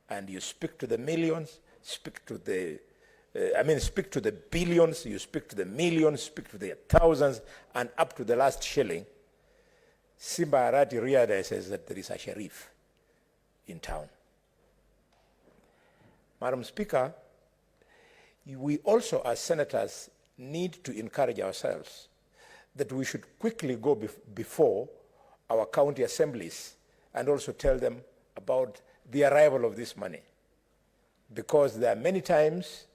and you speak to the millions, speak to the speak to the billions, you speak to the millions, speak to the thousands, and up to the last shilling, Simba Arati realizes that there is a sheriff in town. Madam Speaker, we also as senators need to encourage ourselves that we should quickly go before our county assemblies and also tell them about the arrival of this money. Because there are many times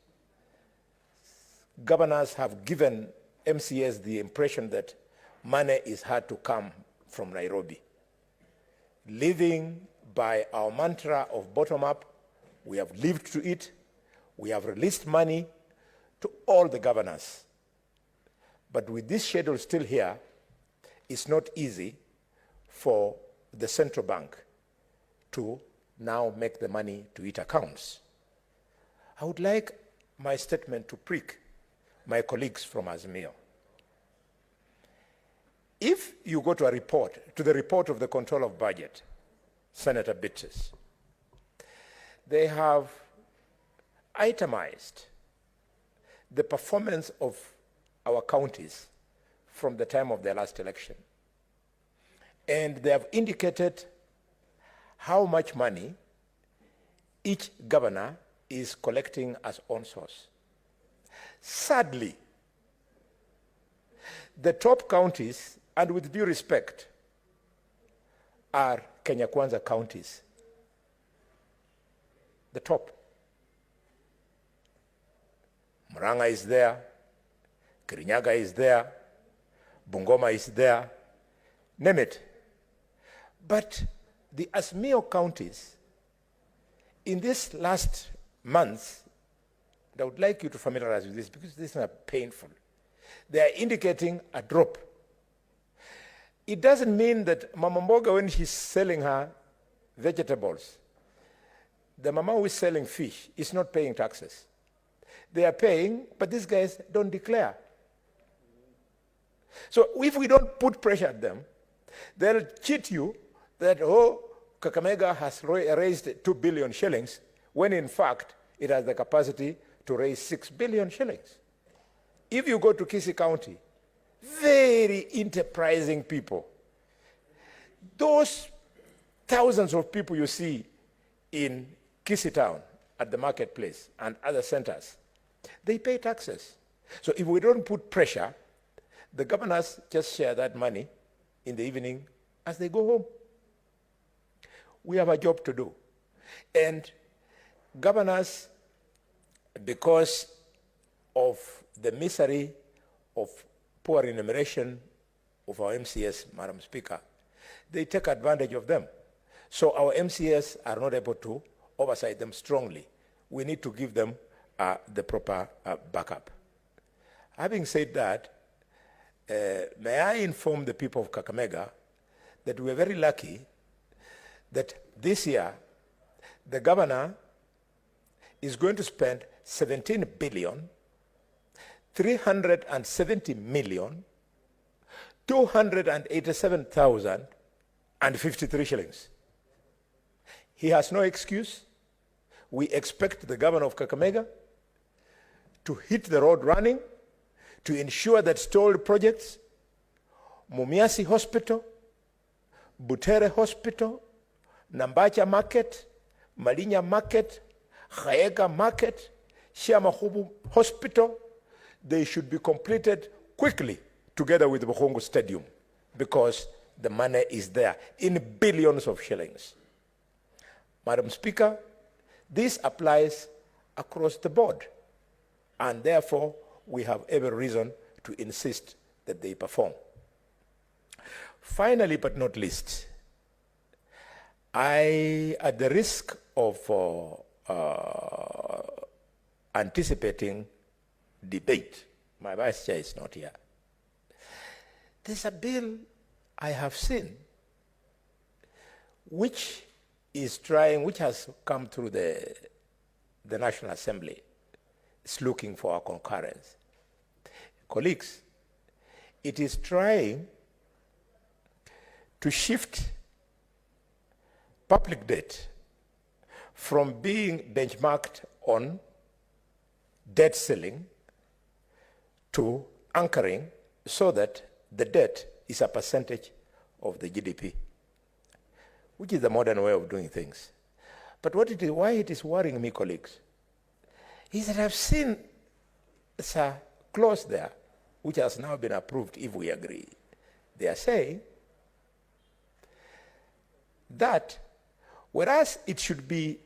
governors have given MCAs the impression that money is hard to come from Nairobi. Living by our mantra of bottom-up, we have lived to it. We have released money to all the governors. But with this schedule still here, it's not easy for the central bank to now make the money to its accounts. I would like my statement to prick my colleagues from Azimio. If you go to the report of the control of budget, Senator Bitches, they have itemized the performance of our counties from the time of their last election. And they have indicated how much money each governor is collecting as own source. Sadly, the top counties, and with due respect, are Kenya Kwanza counties. The top. Murang'a is there, Kirinyaga is there, Bungoma is there, name it. But the Azimio counties, in this last month, I would like you to familiarize with this because this is painful. They are indicating a drop. It doesn't mean that Mama Mboga, when she's selling her vegetables, the mama who is selling fish is not paying taxes. They are paying, but these guys don't declare. So if we don't put pressure at them, they'll cheat you that, oh, Kakamega has raised 2 billion shillings, when in fact it has the capacity to raise 6 billion shillings. If you go to Kisii County, very enterprising people. Those thousands of people you see in Kisii town at the marketplace and other centers, they pay taxes. So if we don't put pressure, the governors just share that money in the evening as they go home. We have a job to do. And governors, because of the misery of poor remuneration of our MCS, Madam Speaker, they take advantage of them. So our MCS are not able to oversight them strongly. We need to give them the proper backup. Having said that, may I inform the people of Kakamega that we are very lucky that this year the governor is going to spend 17 billion 370 million 287,053 shillings. He has no excuse. We expect the governor of Kakamega to hit the road running, to ensure that stalled projects, Mumiasi Hospital, Butere Hospital, Nambacha Market, Malinya Market, Khaega Market, Shiamahubu Hospital, they should be completed quickly together with the Bukhongo Stadium because the money is there in billions of shillings. Madam Speaker, this applies across the board, and therefore we have every reason to insist that they perform. Finally, but not least, I, at the risk of anticipating debate, my vice chair is not here. There's a bill I have seen which has come through the National Assembly. It's looking for our concurrence. Colleagues, it is trying to shift public debt from being benchmarked on debt ceiling to anchoring so that the debt is a percentage of the GDP, which is the modern way of doing things. But why it is worrying me, colleagues, is that I've seen a clause there which has now been approved if we agree. They are saying that whereas it should be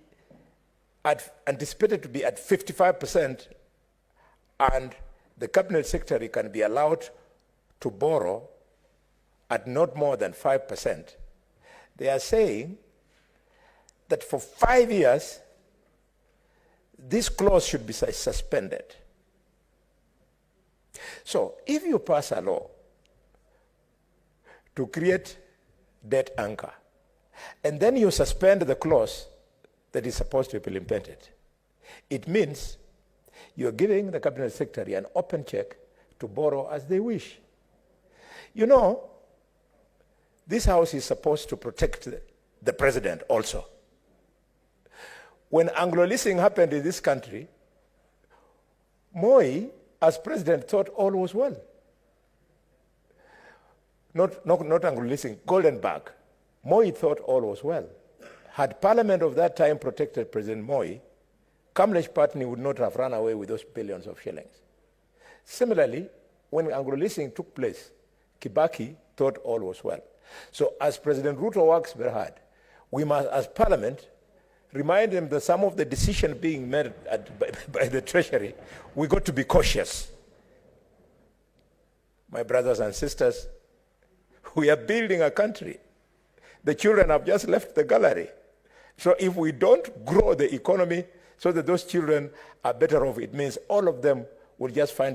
anticipated to be at 55% and the cabinet secretary can be allowed to borrow at not more than 5%, they are saying that for 5 years, this clause should be suspended. So if you pass a law to create debt anchor, and then you suspend the clause that is supposed to be implemented, it means you're giving the cabinet secretary an open check to borrow as they wish. You know, this house is supposed to protect the president also. When Anglo-leasing happened in this country, Moi, as president, thought all was well. Not Anglo-leasing, Goldenberg. Moi thought all was well. Had Parliament of that time protected President Moi, Kamlesh Patni would not have run away with those billions of shillings. Similarly, when Anglo-leasing took place, Kibaki thought all was well. So as President Ruto works very hard, we must, as Parliament, remind him that some of the decisions being made by the Treasury, we got to be cautious. My brothers and sisters, we are building a country. The children have just left the gallery. So if we don't grow the economy so that those children are better off, it means all of them will just find the